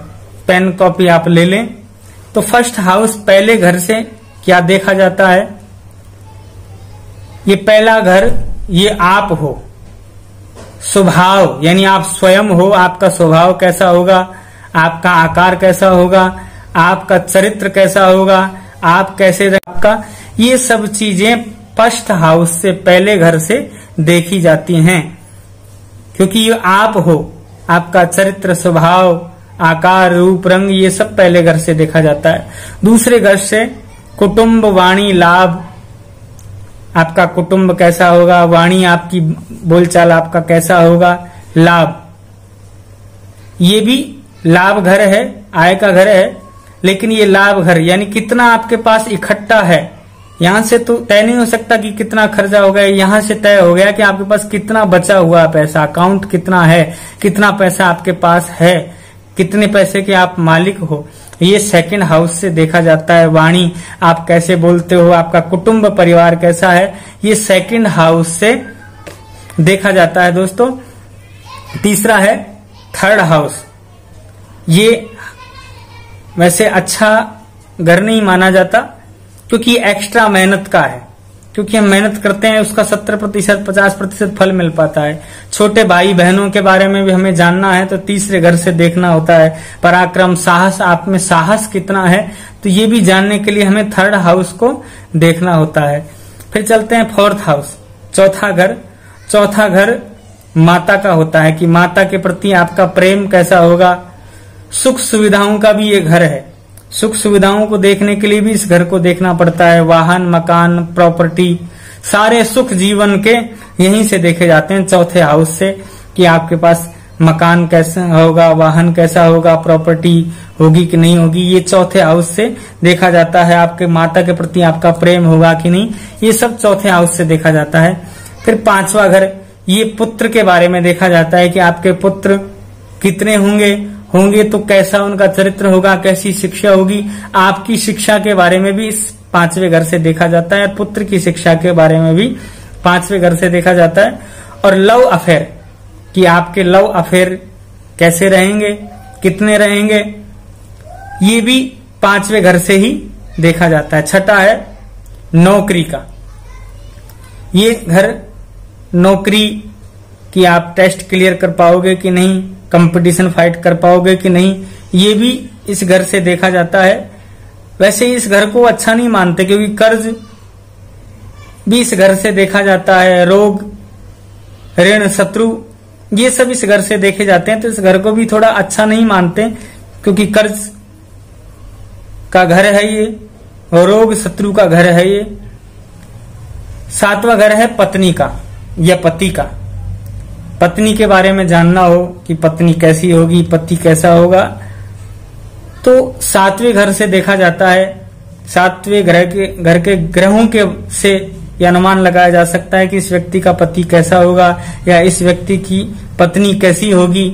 पेन कॉपी आप ले लें। तो फर्स्ट हाउस, पहले घर से क्या देखा जाता है? ये पहला घर, ये आप हो, स्वभाव, यानी आप स्वयं हो, आपका स्वभाव कैसा होगा, आपका आकार कैसा होगा, आपका चरित्र कैसा होगा, आप कैसे, आपका, ये सब चीजें फर्स्ट हाउस से, पहले घर से देखी जाती हैं। क्योंकि ये आप हो, आपका चरित्र, स्वभाव, आकार, रूप, रंग, ये सब पहले घर से देखा जाता है। दूसरे घर से कुटुंब, वाणी, लाभ, आपका कुटुंब कैसा होगा, वाणी आपकी बोलचाल आपका कैसा होगा, लाभ, ये भी लाभ घर है, आय का घर है। लेकिन ये लाभ घर यानी कितना आपके पास इकट्ठा है, यहां से तो तय नहीं हो सकता कि कितना खर्चा हो गया, यहां से तय हो गया कि आपके पास कितना बचा हुआ पैसा, अकाउंट कितना है, कितना पैसा आपके पास है, कितने पैसे के आप मालिक हो, ये सेकंड हाउस से देखा जाता है। वाणी, आप कैसे बोलते हो, आपका कुटुंब परिवार कैसा है, ये सेकंड हाउस से देखा जाता है दोस्तों। तीसरा है थर्ड हाउस। ये वैसे अच्छा घर नहीं माना जाता क्योंकि एक्स्ट्रा मेहनत का है, क्योंकि हम मेहनत करते हैं उसका 70%, 50% फल मिल पाता है। छोटे भाई बहनों के बारे में भी हमें जानना है तो तीसरे घर से देखना होता है। पराक्रम, साहस, आप में साहस कितना है, तो ये भी जानने के लिए हमें थर्ड हाउस को देखना होता है। फिर चलते हैं फोर्थ हाउस, चौथा घर। चौथा घर माता का होता है कि माता के प्रति आपका प्रेम कैसा होगा। सुख सुविधाओं का भी ये घर है, सुख सुविधाओं को देखने के लिए भी इस घर को देखना पड़ता है। वाहन, मकान, प्रॉपर्टी, सारे सुख जीवन के यहीं से देखे जाते हैं, चौथे हाउस से, कि आपके पास मकान कैसा होगा, वाहन कैसा होगा, प्रॉपर्टी होगी कि नहीं होगी, ये चौथे हाउस से देखा जाता है। आपके माता के प्रति आपका प्रेम होगा कि नहीं, ये सब चौथे हाउस से देखा जाता है। फिर पांचवा घर, ये पुत्र के बारे में देखा जाता है कि आपके पुत्र कितने होंगे तो कैसा उनका चरित्र होगा, कैसी शिक्षा होगी। आपकी शिक्षा के बारे में भी इस पांचवें घर से देखा जाता है, पुत्र की शिक्षा के बारे में भी पांचवें घर से देखा जाता है। और लव अफेयर, कि आपके लव अफेयर कैसे रहेंगे, कितने रहेंगे, ये भी पांचवें घर से ही देखा जाता है। छठा है नौकरी का, ये घर नौकरी कि आप टेस्ट क्लियर कर पाओगे कि नहीं, कंपटीशन फाइट कर पाओगे कि नहीं, ये भी इस घर से देखा जाता है। वैसे इस घर को अच्छा नहीं मानते क्योंकि कर्ज भी इस घर से देखा जाता है, रोग, ऋण, शत्रु, ये सब इस घर से देखे जाते हैं। तो इस घर को भी थोड़ा अच्छा नहीं मानते क्योंकि कर्ज का घर है ये और रोग शत्रु का घर है ये। सातवां घर है पत्नी का या पति का। पत्नी के बारे में जानना हो कि पत्नी कैसी होगी, पति कैसा होगा, तो सातवें घर से देखा जाता है। सातवें घर के ग्रहों के से यह अनुमान लगाया जा सकता है कि इस व्यक्ति का पति कैसा होगा या इस व्यक्ति की पत्नी कैसी होगी।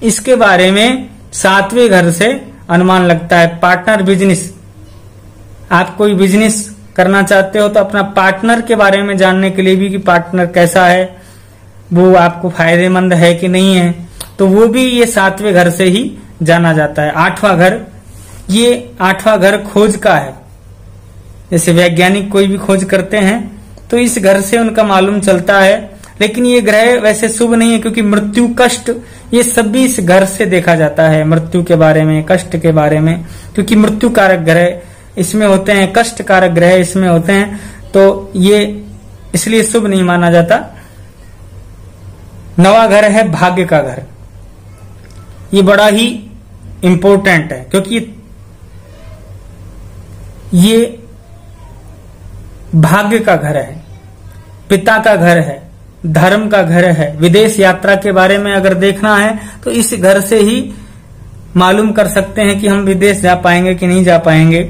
इसके बारे में सातवें घर से अनुमान लगता है। पार्टनर बिजनेस, आप कोई बिजनेस करना चाहते हो तो अपना पार्टनर के बारे में जानने के लिए भी कि पार्टनर कैसा है, वो आपको फायदेमंद है कि नहीं है, तो वो भी ये सातवें घर से ही जाना जाता है। आठवां घर, ये आठवां घर खोज का है। जैसे वैज्ञानिक कोई भी खोज करते हैं तो इस घर से उनका मालूम चलता है। लेकिन ये ग्रह वैसे शुभ नहीं है क्योंकि मृत्यु, कष्ट, ये सब भी इस घर से देखा जाता है। मृत्यु के बारे में, कष्ट के बारे में, क्योंकि मृत्यु कारक ग्रह इसमें होते हैं, कष्ट कारक ग्रह इसमें होते हैं, तो ये इसलिए शुभ नहीं माना जाता। नवा घर है भाग्य का घर। ये बड़ा ही इंपॉर्टेंट है क्योंकि ये भाग्य का घर है, पिता का घर है, धर्म का घर है। विदेश यात्रा के बारे में अगर देखना है तो इस घर से ही मालूम कर सकते हैं कि हम विदेश जा पाएंगे कि नहीं जा पाएंगे।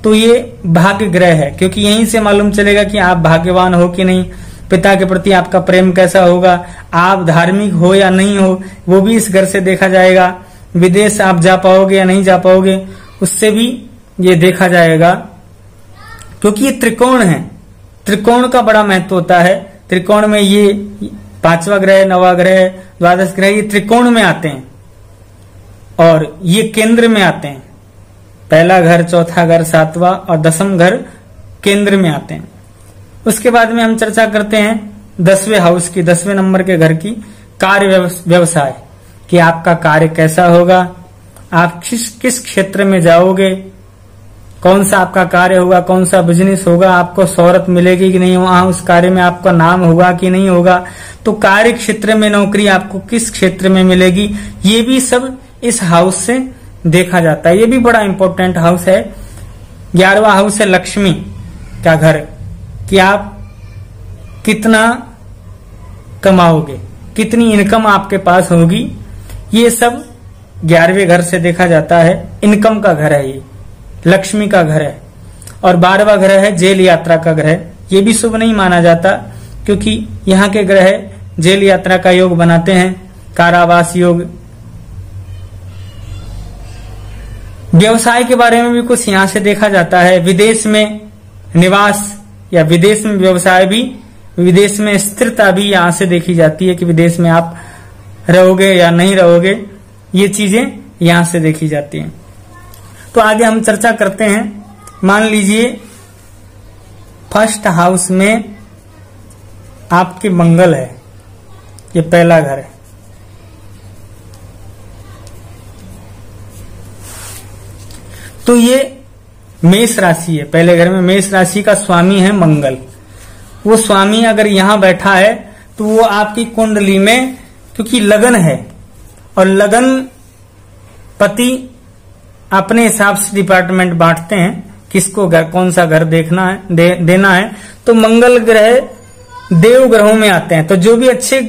तो ये भाग्य ग्रह है क्योंकि यहीं से मालूम चलेगा कि आप भाग्यवान हो कि नहीं, पिता के प्रति आपका प्रेम कैसा होगा, आप धार्मिक हो या नहीं हो, वो भी इस घर से देखा जाएगा। विदेश आप जा पाओगे या नहीं जा पाओगे, उससे भी ये देखा जाएगा। क्योंकि ये त्रिकोण है, त्रिकोण का बड़ा महत्व होता है। त्रिकोण में ये पांचवा ग्रह, नवा ग्रह, द्वादश ग्रह, ये त्रिकोण में आते हैं और ये केंद्र में आते हैं। पहला घर, चौथा घर, सातवां और दसम घर केंद्र में आते हैं। उसके बाद में हम चर्चा करते हैं 10वें हाउस की, 10वें नंबर के घर की, कार्य व्यवसाय, कि आपका कार्य कैसा होगा, आप किस क्षेत्र में जाओगे, कौन सा आपका कार्य होगा, कौन सा बिजनेस होगा, आपको शोहरत मिलेगी कि नहीं, वहां उस कार्य में आपका नाम होगा कि नहीं होगा। तो कार्य क्षेत्र में नौकरी आपको किस क्षेत्र में मिलेगी, ये भी सब इस हाउस से देखा जाता है। ये भी बड़ा इंपॉर्टेंट हाउस है। 11वां हाउस है लक्ष्मी का घर, कि आप कितना कमाओगे, कितनी इनकम आपके पास होगी, ये सब 11वें घर से देखा जाता है। इनकम का घर है ये, लक्ष्मी का घर है। और 12वां ग्रह है जेल यात्रा का ग्रह। ये भी शुभ नहीं माना जाता क्योंकि यहाँ के ग्रह जेल यात्रा का योग बनाते हैं, कारावास योग। व्यवसाय के बारे में भी कुछ यहाँ से देखा जाता है। विदेश में निवास या विदेश में व्यवसाय भी, विदेश में स्थिरता भी यहाँ से देखी जाती है कि विदेश में आप रहोगे या नहीं रहोगे, ये चीजें यहाँ से देखी जाती हैं। तो आगे हम चर्चा करते हैं। मान लीजिए फर्स्ट हाउस में आपके मंगल है, ये पहला घर है। तो ये मेष राशि है, पहले घर में मेष राशि का स्वामी है मंगल। वो स्वामी अगर यहां बैठा है तो वो आपकी कुंडली में, क्योंकि लगन है और लगन पति अपने हिसाब से डिपार्टमेंट बांटते हैं किसको कौन सा घर देखना है, देना है। तो मंगल ग्रह देव ग्रहों में आते हैं। तो जो भी अच्छे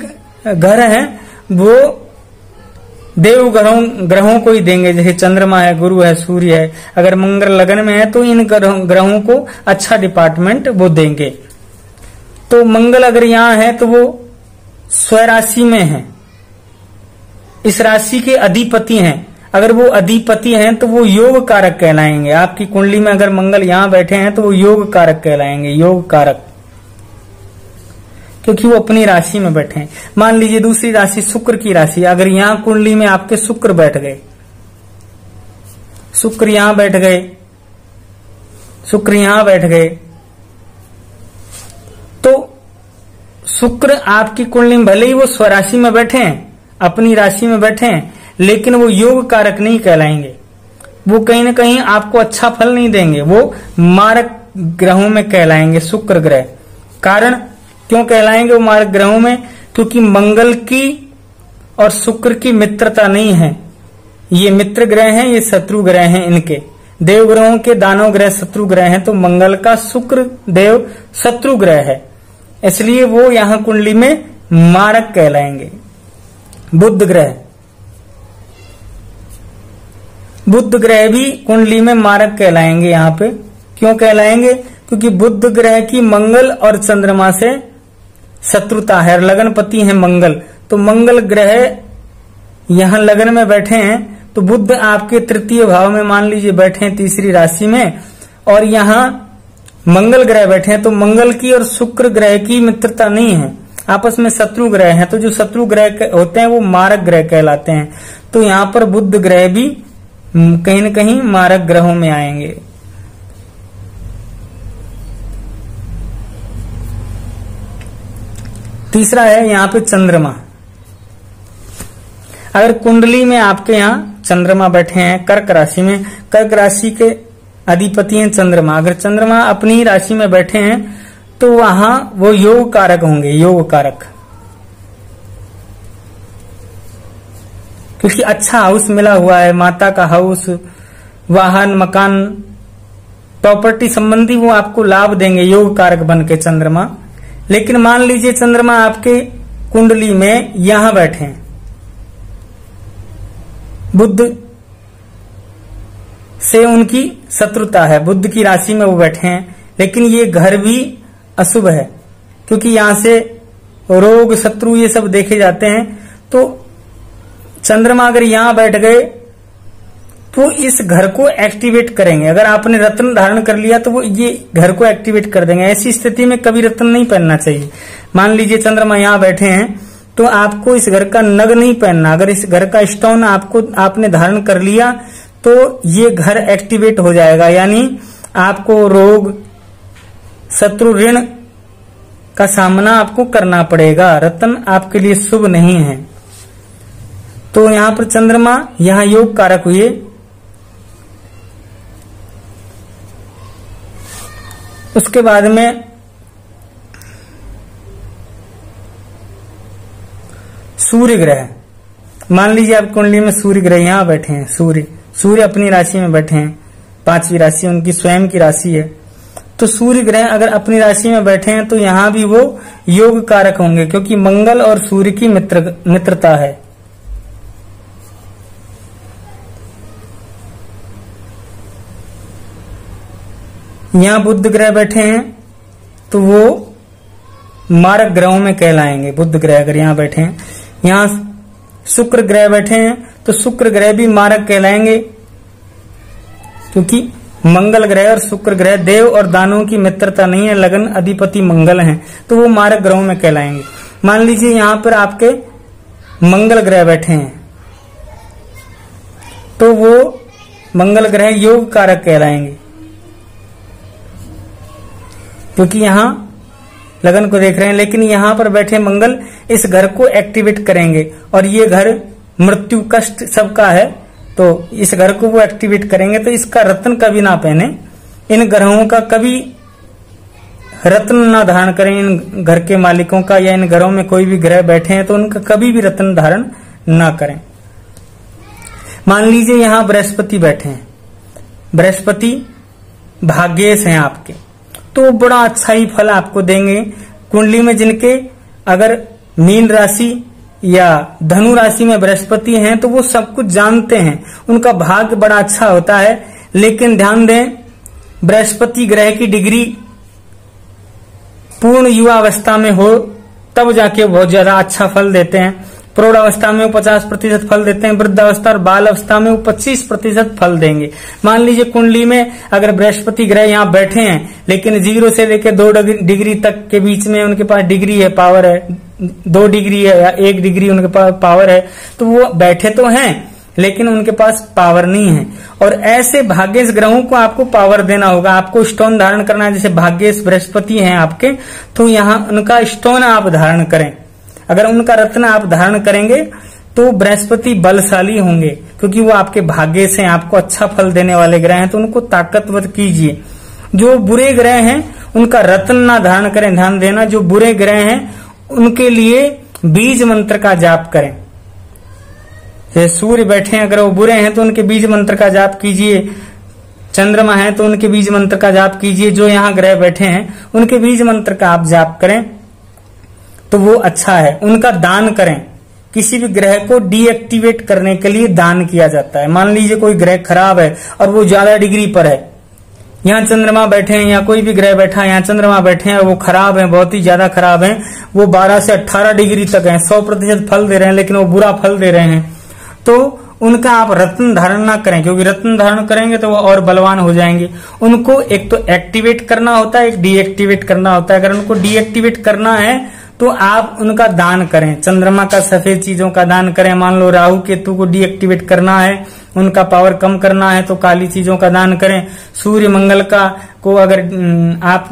घर हैं वो देव ग्रहों को ही देंगे, जैसे चंद्रमा है, गुरु है, सूर्य है। अगर मंगल लगन में है तो इन ग्रहों को अच्छा डिपार्टमेंट वो देंगे। तो मंगल अगर यहाँ है तो वो स्वराशि में है, इस राशि के अधिपति हैं। अगर वो अधिपति हैं तो वो योग कारक कहलाएंगे। आपकी कुंडली में अगर मंगल यहाँ बैठे हैं तो वो योग कारक कहलाएंगे, योग कारक, क्योंकि वो अपनी राशि में बैठे हैं। मान लीजिए दूसरी राशि शुक्र की राशि, अगर यहाँ कुंडली में आपके शुक्र बैठ गए, शुक्र यहां बैठ गए, शुक्र यहां बैठ गए, तो शुक्र आपकी कुंडली में भले ही वो स्वराशि में बैठे हैं, अपनी राशि में बैठे हैं, लेकिन वो योग कारक नहीं कहलाएंगे। वो कहीं ना कहीं आपको अच्छा फल नहीं देंगे, वो मारक ग्रहों में कहलाएंगे। शुक्र ग्रह कारण क्यों कहलाएंगे वो मारक ग्रहों में? क्योंकि मंगल की और शुक्र की मित्रता नहीं है। ये मित्र ग्रह हैं, ये शत्रु ग्रह हैं। इनके देव ग्रहों के दानव ग्रह शत्रु ग्रह हैं, तो मंगल का शुक्र देव शत्रु ग्रह है, इसलिए वो यहां कुंडली में मारक कहलाएंगे। बुध ग्रह, बुध ग्रह भी कुंडली में मारक कहलाएंगे। यहाँ पे क्यों कहलाएंगे? क्योंकि बुध ग्रह की मंगल और चंद्रमा से शत्रुता है, लगनपति है मंगल। तो मंगल ग्रह यहाँ लगन में बैठे हैं, तो बुध आपके तृतीय भाव में मान लीजिए बैठे हैं, तीसरी राशि में, और यहाँ मंगल ग्रह बैठे हैं, तो मंगल की और शुक्र ग्रह की मित्रता नहीं है, आपस में शत्रु ग्रह हैं। तो जो शत्रु ग्रह होते हैं वो मारक ग्रह कहलाते हैं। तो यहाँ पर बुध ग्रह भी कहीं न कहीं मारक ग्रहों में आएंगे। तीसरा है यहाँ पे चंद्रमा। अगर कुंडली में आपके यहाँ चंद्रमा बैठे हैं कर्क राशि में, कर्क राशि के अधिपति हैं चंद्रमा, अगर चंद्रमा अपनी ही राशि में बैठे हैं तो वहां वो योग कारक होंगे, योग कारक, क्योंकि अच्छा हाउस मिला हुआ है, माता का हाउस, वाहन, मकान, प्रॉपर्टी संबंधी वो आपको लाभ देंगे योग कारक बन के चंद्रमा। लेकिन मान लीजिए चंद्रमा आपके कुंडली में यहां बैठे हैं, बुध से उनकी शत्रुता है, बुध की राशि में वो बैठे हैं, लेकिन ये घर भी अशुभ है, क्योंकि यहां से रोग, शत्रु ये सब देखे जाते हैं। तो चंद्रमा अगर यहां बैठ गए तो इस घर को एक्टिवेट करेंगे। अगर आपने रत्न धारण कर लिया तो वो ये घर को एक्टिवेट कर देंगे। ऐसी स्थिति में कभी रत्न नहीं पहनना चाहिए। मान लीजिए चंद्रमा यहां बैठे हैं तो आपको इस घर का नग नहीं पहनना। अगर इस घर का स्टोन आपने धारण कर लिया तो ये घर एक्टिवेट हो जाएगा, यानी आपको रोग, शत्रु, ऋण का सामना आपको करना पड़ेगा। रत्न आपके लिए शुभ नहीं है। तो यहां पर चंद्रमा यहां योग कारक हुए। उसके बाद में सूर्य ग्रह, मान लीजिए आप कुंडली में सूर्य ग्रह यहां बैठे हैं, सूर्य अपनी राशि में बैठे हैं, पांचवी राशि उनकी स्वयं की राशि है। तो सूर्य ग्रह अगर अपनी राशि में बैठे हैं तो यहां भी वो योग कारक होंगे, क्योंकि मंगल और सूर्य की मित्रता है। यहां बुध ग्रह बैठे हैं तो वो मारक ग्रहों में कहलाएंगे। बुध ग्रह अगर यहां बैठे हैं, यहां शुक्र ग्रह बैठे हैं तो शुक्र ग्रह भी मारक कहलाएंगे, क्योंकि मंगल ग्रह और शुक्र ग्रह देव और दानवों की मित्रता नहीं है, लगन अधिपति मंगल हैं, तो वो मारक ग्रहों में कहलाएंगे। मान लीजिए यहां पर आपके मंगल ग्रह बैठे हैं तो वो मंगल ग्रह योग कारक कहलाएंगे, क्योंकि यहां लगन को देख रहे हैं। लेकिन यहां पर बैठे मंगल इस घर को एक्टिवेट करेंगे, और ये घर मृत्यु, कष्ट सबका है, तो इस घर को वो एक्टिवेट करेंगे। तो इसका रत्न कभी ना पहने, इन ग्रहों का कभी रत्न ना धारण करें। इन घर के मालिकों का या इन घरों में कोई भी ग्रह बैठे हैं तो उनका कभी भी रत्न धारण ना करें। मान लीजिए यहां बृहस्पति बैठे हैं, बृहस्पति भाग्येश हैं आपके, तो बड़ा अच्छा ही फल आपको देंगे। कुंडली में जिनके अगर मीन राशि या धनु राशि में बृहस्पति हैं तो वो सब कुछ जानते हैं, उनका भाग्य बड़ा अच्छा होता है। लेकिन ध्यान दें, बृहस्पति ग्रह की डिग्री पूर्ण युवा अवस्था में हो तब जाके बहुत ज्यादा अच्छा फल देते हैं। प्रौढ़ अवस्था में वो 50% फल देते हैं, वृद्धावस्था और बाल अवस्था में वो 25% फल देंगे। मान लीजिए कुंडली में अगर बृहस्पति ग्रह यहाँ बैठे हैं, लेकिन 0 से लेकर 2 डिग्री तक के बीच में उनके पास डिग्री है, पावर है, 2 डिग्री है या 1 डिग्री उनके पास पावर है, तो वो बैठे तो हैं लेकिन उनके पास पावर नहीं है। और ऐसे भाग्येश ग्रहों को आपको पावर देना होगा, आपको स्टोन धारण करना है। जैसे भाग्येश बृहस्पति हैं आपके, तो यहाँ उनका स्टोन आप धारण करें। अगर उनका रत्न आप धारण करेंगे तो बृहस्पति बलशाली होंगे, क्योंकि वो आपके भाग्य से आपको अच्छा फल देने वाले ग्रह हैं, तो उनको ताकतवर कीजिए। जो बुरे ग्रह हैं उनका रत्न ना धारण करें। ध्यान देना, जो बुरे ग्रह हैं उनके लिए बीज मंत्र का जाप करें। जैसे सूर्य बैठे हैं, अगर वो बुरे हैं तो उनके बीज मंत्र का जाप कीजिए। चंद्रमा है तो उनके बीज मंत्र का जाप कीजिए। जो यहाँ ग्रह बैठे हैं उनके बीज मंत्र का आप जाप करें तो वो अच्छा है। उनका दान करें। किसी भी ग्रह को डीएक्टिवेट करने के लिए दान किया जाता है। मान लीजिए कोई ग्रह खराब है और वो ज्यादा डिग्री पर है, यहाँ चंद्रमा बैठे हैं या कोई भी ग्रह बैठा है, यहाँ चंद्रमा बैठे हैं, वो खराब है, बहुत ही ज्यादा खराब है, वो 12 से 18 डिग्री तक है, 100% फल दे रहे हैं, लेकिन वो बुरा फल दे रहे हैं, तो उनका आप रत्न धारण ना करें, क्योंकि रत्न धारण करेंगे तो वो और बलवान हो जाएंगे। उनको एक तो एक्टिवेट करना होता है, एक डीएक्टिवेट करना होता है। अगर उनको डीएक्टिवेट करना है तो आप उनका दान करें। चंद्रमा का सफेद चीजों का दान करें। मान लो राहु केतु को डीएक्टिवेट करना है, उनका पावर कम करना है, तो काली चीजों का दान करें। सूर्य मंगल का को अगर आप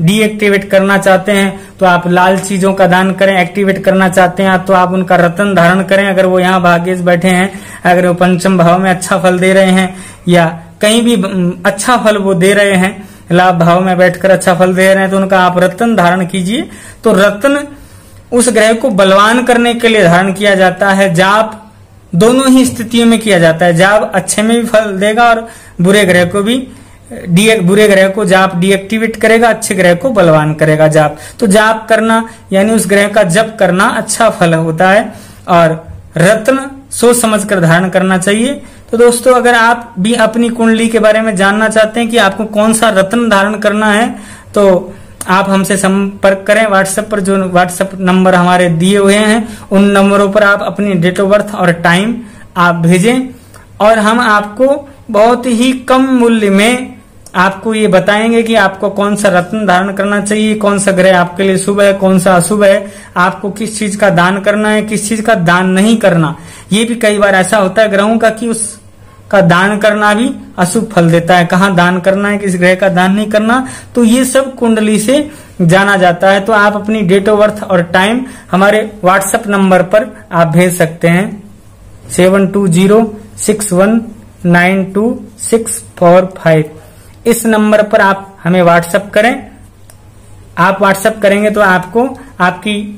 डीएक्टिवेट करना चाहते हैं तो आप लाल चीजों का दान करें। एक्टिवेट करना चाहते हैं तो आप उनका रत्न धारण करें। अगर वो यहाँ भाग्येश बैठे हैं, अगर वो पंचम भाव में अच्छा फल दे रहे हैं या कहीं भी अच्छा फल वो दे रहे हैं, लाभ भाव में बैठकर अच्छा फल दे रहे हैं, तो उनका आप रत्न धारण कीजिए। तो रत्न उस ग्रह को बलवान करने के लिए धारण किया जाता है। जाप दोनों ही स्थितियों में किया जाता है। जाप अच्छे में भी फल देगा और बुरे ग्रह को भी बुरे ग्रह को जाप डीएक्टिवेट करेगा, अच्छे ग्रह को बलवान करेगा जाप। तो जाप करना यानी उस ग्रह का जप करना अच्छा फल होता है और रत्न सोच समझकर धारण करना चाहिए। तो दोस्तों, अगर आप भी अपनी कुंडली के बारे में जानना चाहते हैं कि आपको कौन सा रत्न धारण करना है, तो आप हमसे संपर्क करें। व्हाट्सएप पर जो व्हाट्सएप नंबर हमारे दिए हुए हैं उन नंबरों पर आप अपनी डेट ऑफ बर्थ और टाइम आप भेजें और हम आपको बहुत ही कम मूल्य में आपको ये बताएंगे कि आपको कौन सा रत्न धारण करना चाहिए, कौन सा ग्रह आपके लिए शुभ है, कौन सा अशुभ है, आपको किस चीज का दान करना है, किस चीज का दान नहीं करना। ये भी कई बार ऐसा होता है ग्रहों का कि उसका दान करना भी अशुभ फल देता है। कहाँ दान करना है, किस ग्रह का दान नहीं करना, तो ये सब कुंडली से जाना जाता है। तो आप अपनी डेट ऑफ बर्थ और टाइम हमारे व्हाट्सएप नंबर पर आप भेज सकते हैं 7206192645। इस नंबर पर आप हमें व्हाट्सएप करें। आप व्हाट्सएप करेंगे तो आपको आपकी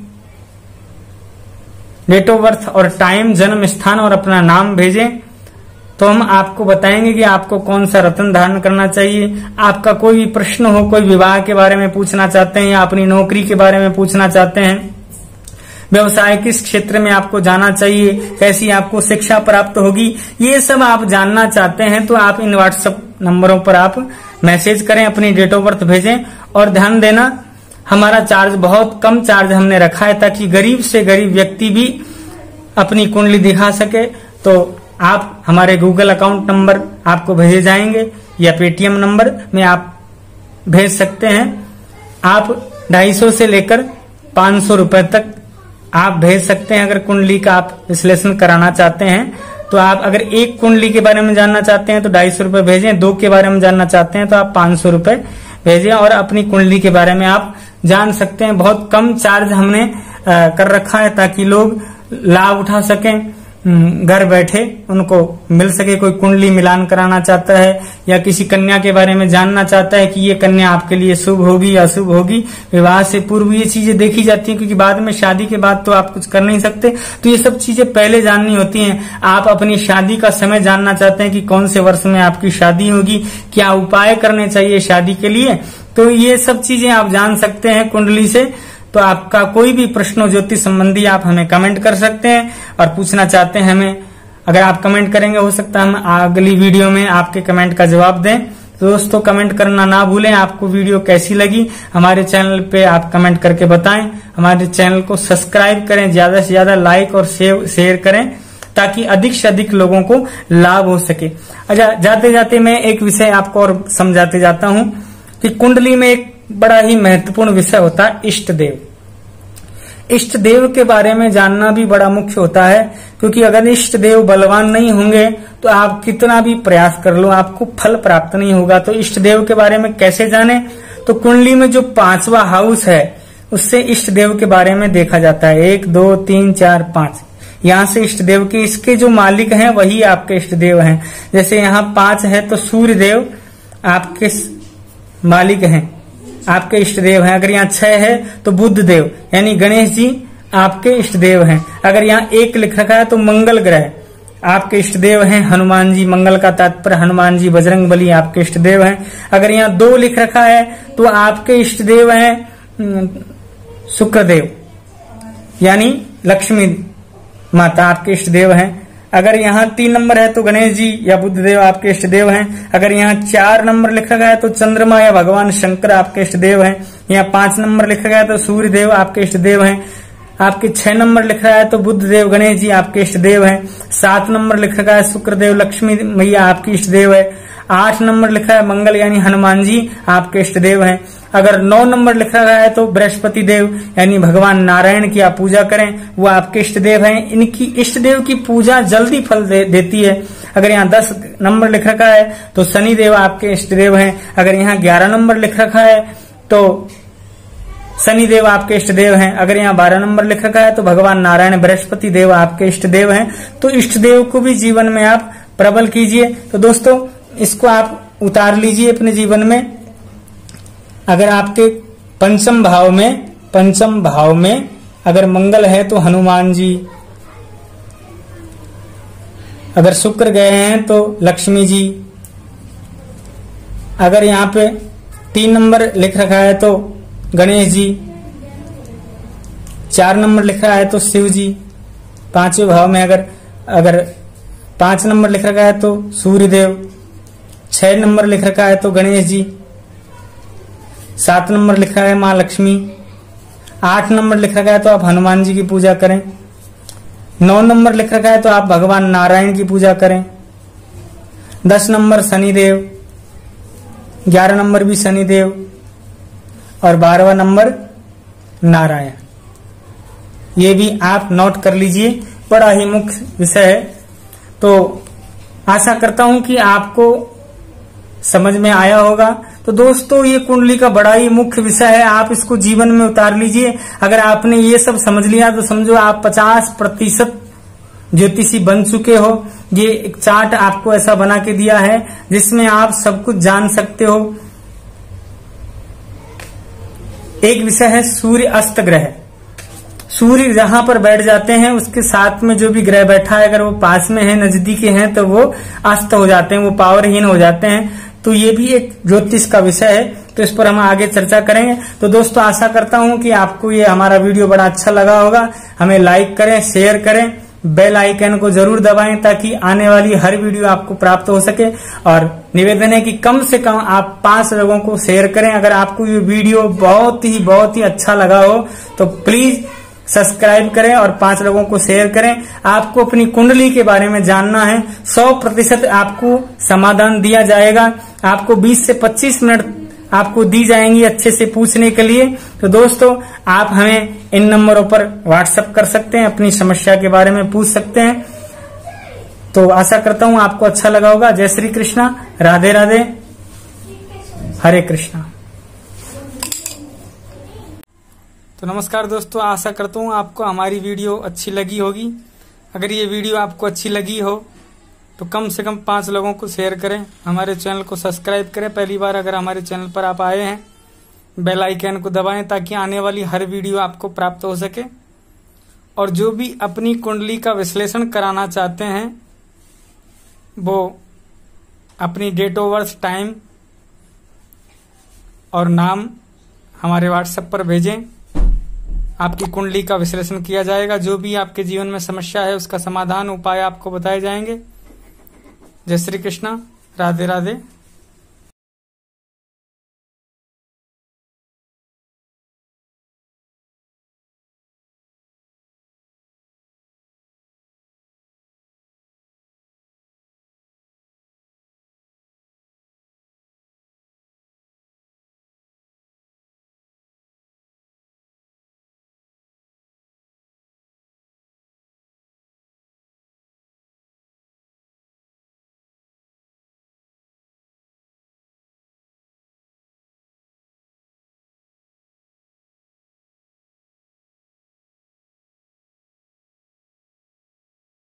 डेट ऑफ बर्थ और टाइम, जन्म स्थान और अपना नाम भेजें तो हम आपको बताएंगे कि आपको कौन सा रत्न धारण करना चाहिए। आपका कोई भी प्रश्न हो, कोई विवाह के बारे में पूछना चाहते हैं या अपनी नौकरी के बारे में पूछना चाहते हैं, व्यवसाय किस क्षेत्र में आपको जाना चाहिए, कैसी आपको शिक्षा प्राप्त होगी, ये सब आप जानना चाहते हैं तो आप इन व्हाट्सएप नंबरों पर आप मैसेज करें, अपनी डेट ऑफ बर्थ भेजें। और ध्यान देना, हमारा चार्ज बहुत कम चार्ज हमने रखा है ताकि गरीब से गरीब व्यक्ति भी अपनी कुंडली दिखा सके। तो आप हमारे गूगल अकाउंट नंबर आपको भेजे जाएंगे या पेटीएम नंबर में आप भेज सकते हैं। आप 250 से लेकर 500 रुपए तक आप भेज सकते हैं। अगर कुंडली का आप विश्लेषण कराना चाहते हैं तो आप अगर एक कुंडली के बारे में जानना चाहते हैं तो 250 रुपए भेजें, 2 के बारे में जानना चाहते हैं तो आप 500 रुपए भेजें और अपनी कुंडली के बारे में आप जान सकते हैं। बहुत कम चार्ज हमने कर रखा है ताकि लोग लाभ उठा सकें, घर बैठे उनको मिल सके। कोई कुंडली मिलान कराना चाहता है या किसी कन्या के बारे में जानना चाहता है कि ये कन्या आपके लिए शुभ होगी या अशुभ होगी। विवाह से पूर्व ये चीजें देखी जाती हैं, क्योंकि बाद में शादी के बाद तो आप कुछ कर नहीं सकते, तो ये सब चीजें पहले जाननी होती हैं। आप अपनी शादी का समय जानना चाहते हैं कि कौन से वर्ष में आपकी शादी होगी, क्या उपाय करने चाहिए शादी के लिए, तो ये सब चीजें आप जान सकते हैं कुंडली से। तो आपका कोई भी प्रश्न हो ज्योतिष संबंधी आप हमें कमेंट कर सकते हैं और पूछना चाहते हैं हमें, अगर आप कमेंट करेंगे हो सकता है हम अगली वीडियो में आपके कमेंट का जवाब दें। तो दोस्तों कमेंट करना ना भूलें। आपको वीडियो कैसी लगी हमारे चैनल पे आप कमेंट करके बताएं। हमारे चैनल को सब्सक्राइब करें, ज्यादा से ज्यादा लाइक और शेयर करें ताकि अधिक से अधिक लोगों को लाभ हो सके। अच्छा, जाते जाते मैं एक विषय आपको और समझाते जाता हूं कि कुंडली में एक बड़ा ही महत्वपूर्ण विषय होता है इष्ट देव। इष्ट देव के बारे में जानना भी बड़ा मुख्य होता है, क्योंकि अगर इष्ट देव बलवान नहीं होंगे तो आप कितना भी प्रयास कर लो आपको फल प्राप्त नहीं होगा। तो इष्ट देव के बारे में कैसे जाने? तो कुंडली में जो 5वां हाउस है उससे इष्ट देव के बारे में देखा जाता है। 1 2 3 4 5 यहाँ से इष्ट देव के इसके जो मालिक हैं वही आपके इष्ट देव हैं। जैसे यहाँ 5 है तो सूर्य देव आपके मालिक हैं, आपके इष्ट देव हैं। अगर यहाँ 6 है तो बुध देव यानी गणेश जी आपके इष्ट देव हैं। अगर यहाँ 1 लिख रखा है तो मंगल ग्रह आपके इष्ट देव हैं। हनुमान जी, मंगल का तात्पर्य हनुमान जी, बजरंग बली आपके इष्ट देव हैं। अगर यहाँ 2 लिख रखा है तो आपके इष्ट देव हैं शुक्र देव यानी लक्ष्मी माता आपके इष्ट देव हैं। अगर यहाँ 3 नंबर है तो गणेश जी या बुद्ध देव आपके इष्ट देव हैं। अगर यहाँ 4 नंबर लिखा गया है तो चंद्रमा या भगवान शंकर आपके इष्ट देव हैं। यहाँ 5 नंबर लिखा गया है तो सूर्य देव आपके इष्ट देव हैं। आपके 6 नंबर लिख रहा है तो बुद्ध देव गणेश जी आपके इष्ट देव हैं। 7 नंबर लिखा गया है शुक्र देव लक्ष्मी मैया आपकी इष्ट देव है। 8 नंबर लिखा है मंगल यानी हनुमान जी आपके इष्ट देव हैं। अगर 9 नंबर लिखा गया है तो बृहस्पति देव यानी भगवान नारायण की आप पूजा करें, वो आपके इष्ट देव हैं। इनकी इष्ट देव की पूजा जल्दी फल देती है। अगर यहाँ 10 नंबर लिख रखा है तो शनि देव आपके इष्ट देव हैं। अगर यहाँ 11 नंबर लिख रखा है तो शनि देव आपके इष्ट देव हैं। अगर यहाँ 12 नंबर लिख रखा है तो भगवान नारायण बृहस्पति देव आपके इष्ट देव हैं। तो इष्ट देव को भी जीवन में आप प्रबल कीजिए। तो दोस्तों इसको आप उतार लीजिए अपने जीवन में। अगर आपके पंचम भाव में अगर मंगल है तो हनुमान जी, अगर शुक्र गए हैं तो लक्ष्मी जी, अगर यहाँ पे 3 नंबर लिख रखा है तो गणेश जी, 4 नंबर लिखा है तो शिव जी, 5वें भाव में अगर 5 नंबर लिख रखा है तो सूर्य देव, 6 नंबर लिख रखा है तो गणेश जी, 7 नंबर लिखा है माँ लक्ष्मी, 8 नंबर लिख रखा है तो आप हनुमान जी की पूजा करें, 9 नंबर लिख रखा है तो आप भगवान नारायण की पूजा करें, 10 नंबर शनि देव, 11 नंबर भी शनि देव और 12वां नंबर नारायण। ये भी आप नोट कर लीजिए, बड़ा ही मुख्य विषय है। तो आशा करता हूं कि आपको समझ में आया होगा। तो दोस्तों ये कुंडली का बड़ा ही मुख्य विषय है, आप इसको जीवन में उतार लीजिए। अगर आपने ये सब समझ लिया तो समझो आप 50% ज्योतिषी बन चुके हो। ये एक चार्ट आपको ऐसा बना के दिया है जिसमें आप सब कुछ जान सकते हो। एक विषय है सूर्य अस्त ग्रह। सूर्य जहां पर बैठ जाते हैं उसके साथ में जो भी ग्रह बैठा है अगर वो पास में है, नजदीकी हैं, तो वो अस्त हो जाते हैं, वो पावरहीन हो जाते हैं। तो ये भी एक ज्योतिष का विषय है, तो इस पर हम आगे चर्चा करेंगे। तो दोस्तों आशा करता हूं कि आपको ये हमारा वीडियो बड़ा अच्छा लगा होगा। हमें लाइक करें, शेयर करें, बेल आइकन को जरूर दबाएं ताकि आने वाली हर वीडियो आपको प्राप्त हो सके। और निवेदन है कि कम से कम आप 5 लोगों को शेयर करें। अगर आपको ये वीडियो बहुत ही अच्छा लगा हो तो प्लीज सब्सक्राइब करें और 5 लोगों को शेयर करें। आपको अपनी कुंडली के बारे में जानना है, 100% आपको समाधान दिया जाएगा। आपको 20 से 25 मिनट आपको दी जाएंगी अच्छे से पूछने के लिए। तो दोस्तों आप हमें इन नंबरों पर व्हाट्सएप कर सकते हैं, अपनी समस्या के बारे में पूछ सकते हैं। तो आशा करता हूं आपको अच्छा लगा होगा। जय श्री कृष्णा, राधे राधे, हरे कृष्णा। तो नमस्कार दोस्तों, आशा करता हूँ आपको हमारी वीडियो अच्छी लगी होगी। अगर ये वीडियो आपको अच्छी लगी हो तो कम से कम 5 लोगों को शेयर करें, हमारे चैनल को सब्सक्राइब करें। पहली बार अगर हमारे चैनल पर आप आए हैं, बेल आइकन को दबाएं ताकि आने वाली हर वीडियो आपको प्राप्त हो सके। और जो भी अपनी कुंडली का विश्लेषण कराना चाहते हैं वो अपनी डेट ऑफ बर्थ, टाइम और नाम हमारे व्हाट्सएप पर भेजें। आपकी कुंडली का विश्लेषण किया जाएगा। जो भी आपके जीवन में समस्या है उसका समाधान उपाय आपको बताए जाएंगे। जय श्री कृष्णा, राधे राधे।